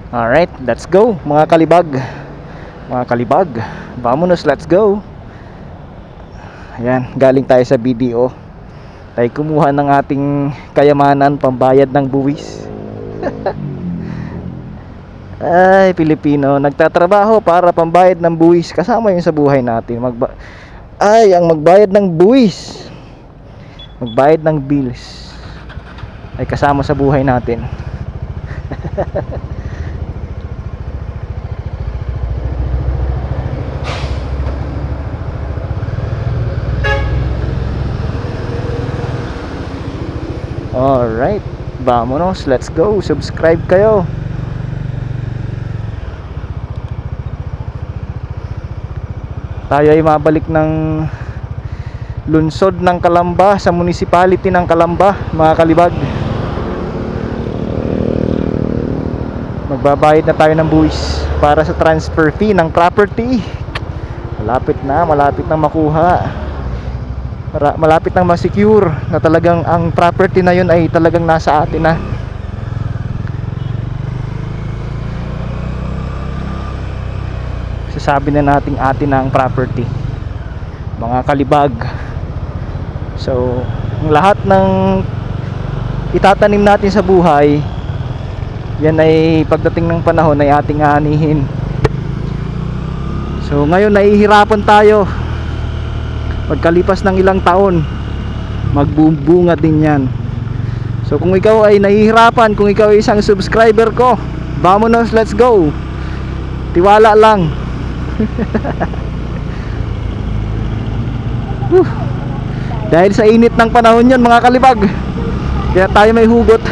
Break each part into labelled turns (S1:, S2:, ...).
S1: Alright, let's go mga kalibag. Mga kalibag, vamonos, let's go. Ayan, galing tayo sa BDO. Tayo kumuha ng ating kayamanan, pambayad ng buwis. Ay, Pilipino, nagtatrabaho para pambayad ng buwis. Kasama yun sa buhay natin. Ang magbayad ng buwis, magbayad ng bills, ay kasama sa buhay natin. Alright, vamonos, let's go. Subscribe kayo. Tayo ay mabalik ng lungsod ng Calamba, sa municipality ng Calamba, mga kalibag. Magbabayad na tayo ng buwis para sa transfer fee ng property. Malapit na makuha. Malapit nang ma-secure na talagang ang property na yun ay talagang nasa atin na. Sasabi na nating atin na ang property, mga kalibag. So, ang lahat ng itatanim natin sa buhay, yan ay pagdating ng panahon ay ating aanihin. So, ngayon nahihirapan tayo. Pagkalipas ng ilang taon, magbubunga din yan. So kung ikaw ay nahihirapan, kung ikaw ay isang subscriber ko, vamonos, let's go. Tiwala lang. Dahil sa init ng panahon yan, mga kalibag, kaya tayo may hugot.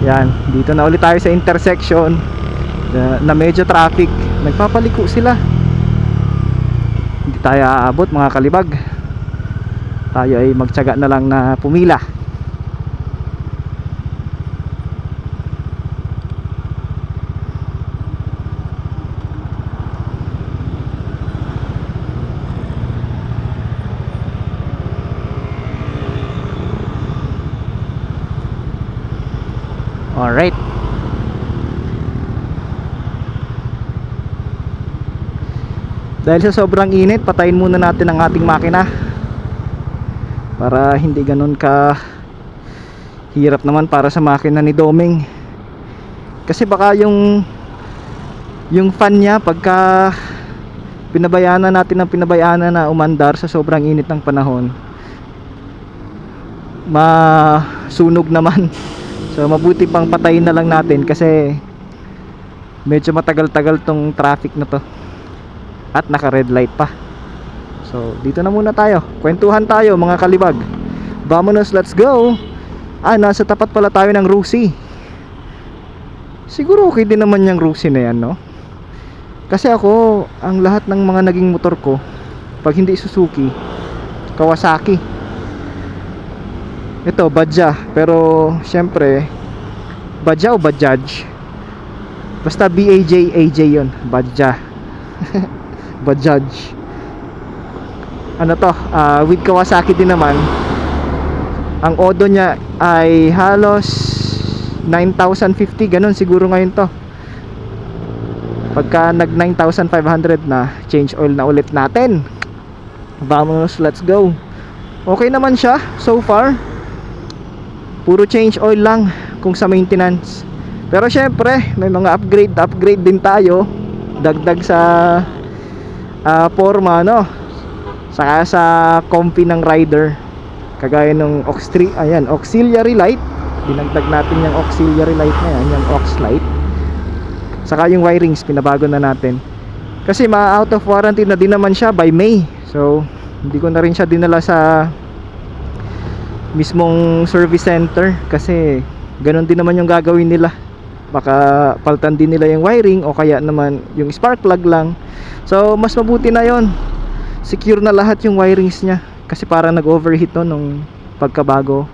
S1: Yan, dito na ulit tayo sa intersection na medyo traffic. Nagpapaliko sila. Hindi tayo aabot, mga kalibag. Tayo ay magtiyaga na lang na pumila. Alright, dahil sa sobrang init, patayin muna natin ang ating makina para hindi ganun ka hirap naman para sa makina ni Doming. Kasi baka yung fan niya, pagka pinabayaan na umandar sa sobrang init ng panahon, masunog naman. So mabuti pang patayin na lang natin kasi medyo matagal-tagal tong traffic na to. At naka red light pa. So dito na muna tayo. Kwentuhan tayo, mga kalibag. Vamonos, let's go. Nasa tapat pala tayo ng Rusi. Siguro okay din naman yung Rusi na yan, no? Kasi ako, ang lahat ng mga naging motor ko, pag hindi Suzuki, Kawasaki. Ito, Badja. Pero syempre, Badja o Bajaj, basta BAJ yun, Badja. Bajaj. Ano to, with Kawasaki din naman. Ang odo niya ay halos 9,050, ganun siguro ngayon to. Pagka nag 9,500 na, change oil na ulit natin. Vamos, let's go. Okay naman siya so far. Puro change oil lang kung sa maintenance. Pero syempre, may mga upgrade din tayo. Dagdag sa forma, no? Saka sa comfy ng rider. Kagaya ng OX3, ayan, auxiliary light. Dinagdag natin yung auxiliary light na yan, yung aux light. Saka yung wirings, pinabago na natin. Kasi ma-out of warranty na din naman siya by May. So, hindi ko na rin siya dinala sa mismong service center kasi ganun din naman yung gagawin nila. Baka paltan din nila yung wiring o kaya naman yung spark plug lang. So mas mabuti na yon, secure na lahat yung wirings niya. Kasi parang nag-overheat no nung pagkabago.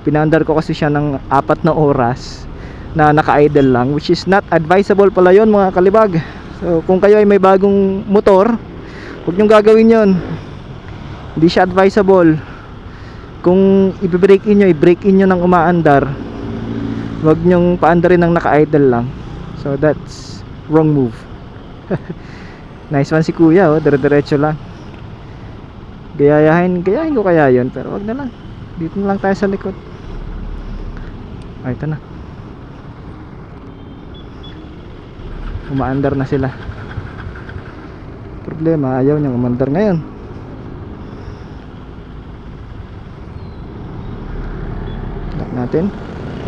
S1: Pinaandar ko kasi siya ng 4 na oras na naka-idle lang, which is not advisable pala yon, mga kalibag. So kung kayo ay may bagong motor, huwag nyong gagawin yon. Hindi siya advisable. Kung i-break in nyo, i-break in nyo ng umaandar, wag nyong paandarin ng naka-idle lang. So that's wrong move. Nice one si kuya, oh, dire-diretso lang. Gayahin ko kaya yun, pero wag na lang. Dito na lang tayo sa likod. Ay, ito na. Umaandar na sila. Problema, ayaw niyang umandar ngayon.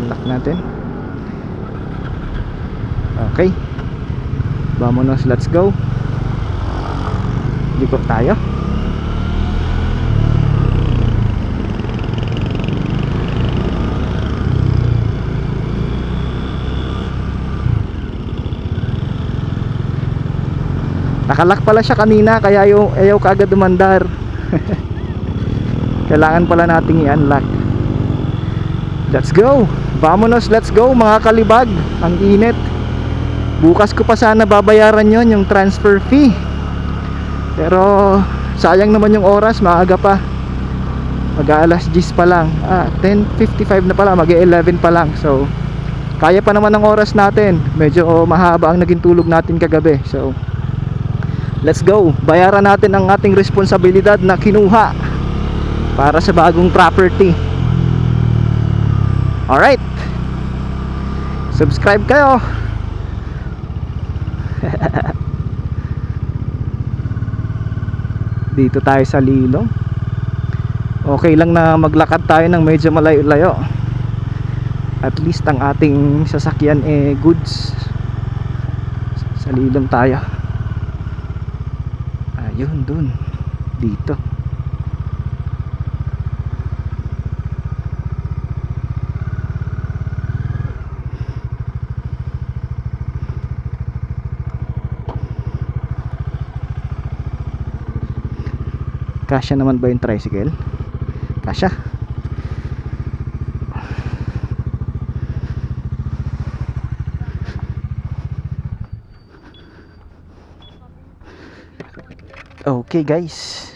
S1: Lock natin. Okay, vamonos, let's go. Likot tayo. Nakalock pala siya kanina, kaya ayaw kaagad umandar. Kailangan pala nating i-unlock. Let's go. Vamonos, let's go mga kalibag. Ang init. Bukas ko pa sana babayaran yon, yung transfer fee. Pero sayang naman yung oras, maaga pa. Mag-aalas 10 pa lang. 10:55 na pala, mag-11 pa lang. So kaya pa naman ang oras natin. Medyo mahaba ang naging tulog natin kagabi. So let's go. Bayaran natin ang ating responsibilidad na kinuha para sa bagong property. Alright, subscribe kayo. Dito tayo sa Lilong. Okay lang na maglakad tayo ng medyo malayo-layo. At least ang ating sasakyan goods. Sa Lilong tayo. Ayun, dun. Dito. Kasya naman ba yung tricycle? Kasya. Okay guys,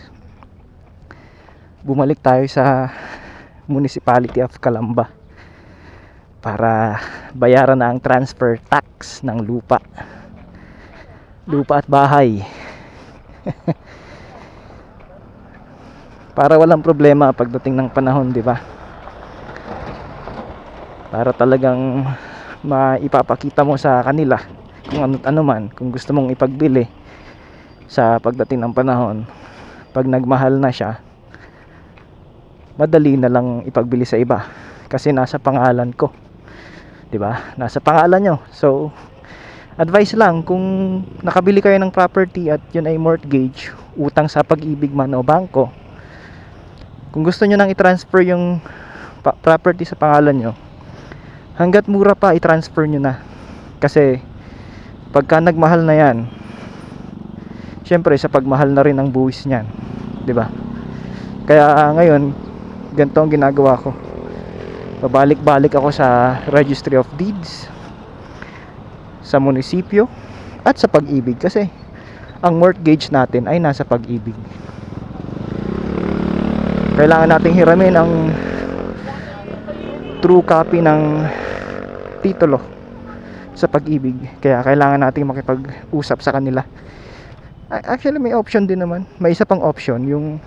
S1: bumalik tayo sa Municipality of Calamba para bayaran na ang transfer tax ng lupa at bahay. Para walang problema pagdating ng panahon, di ba? Para talagang maipapakita mo sa kanila kung ano man, kung gusto mong ipagbili sa pagdating ng panahon. Pag nagmahal na siya, madali na lang ipagbili sa iba kasi nasa pangalan ko, di ba? Nasa pangalan nyo. So advice lang, kung nakabili kayo ng property at yun ay mortgage, utang sa Pag-ibig man o bangko, kung gusto nyo nang i-transfer yung property sa pangalan nyo, hanggat mura pa, i-transfer nyo na. Kasi pagka nagmahal na yan, syempre sa pagmahal na rin ang buwis niyan, 'di ba? Kaya ngayon, ganito ang ginagawa ko. Babalik-balik ako sa Registry of Deeds, sa munisipyo, at sa Pag-ibig kasi ang mortgage natin ay nasa Pag-ibig. Kailangan nating hiramin ang true copy ng titulo sa Pag-ibig. Kaya kailangan nating makipag-usap sa kanila. Actually may option din naman. May isa pang option, yung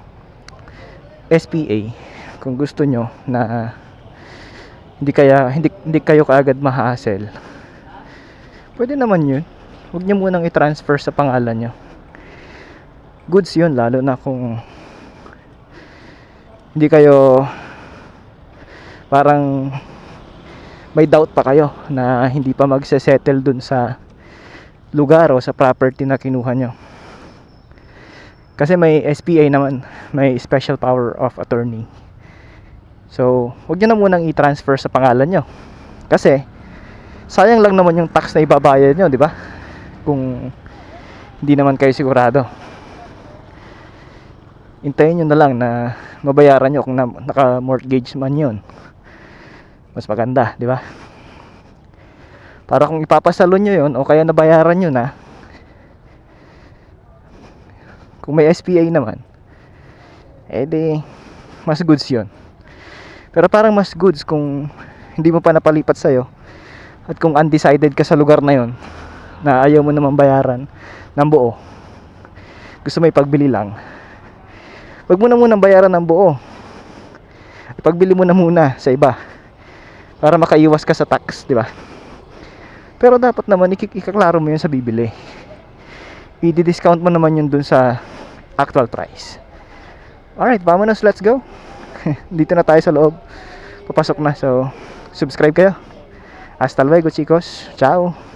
S1: SPA. Kung gusto nyo na hindi kayo kaagad ma-hassle, pwede naman yun. Huwag nyo munang i-transfer sa pangalan nyo. Goods yun, lalo na kung hindi kayo, parang may doubt pa kayo na hindi pa magse-settle dun sa lugar o sa property na kinuha nyo. Kasi may SPA naman, may special power of attorney. So huwag nyo na munang i-transfer sa pangalan nyo, kasi sayang lang naman yung tax na ibabayad nyo, di ba? Kung hindi naman kayo sigurado, hintayin nyo na lang na mabayaran nyo kung naka-mortgage man yun. Mas maganda, di ba? Para kung ipapasalon nyo yun o kaya nabayaran nyo na, kung may SPA naman, edi mas goods yun. Pero parang mas goods kung hindi mo pa napalipat sa'yo, at kung undecided ka sa lugar na yon, na ayaw mo naman bayaran ng buo, gusto mo ipagbili lang, wag mo na munang bayaran ng buo, ipagbili mo na muna sa iba para makaiwas ka sa tax, di ba? Pero dapat naman ikaklaro mo yun sa bibili, i-discount mo naman yun dun sa actual price. Alright, vamonos, let's go. Dito na tayo sa loob, papasok na. So subscribe kayo. Hasta luego chicos, ciao.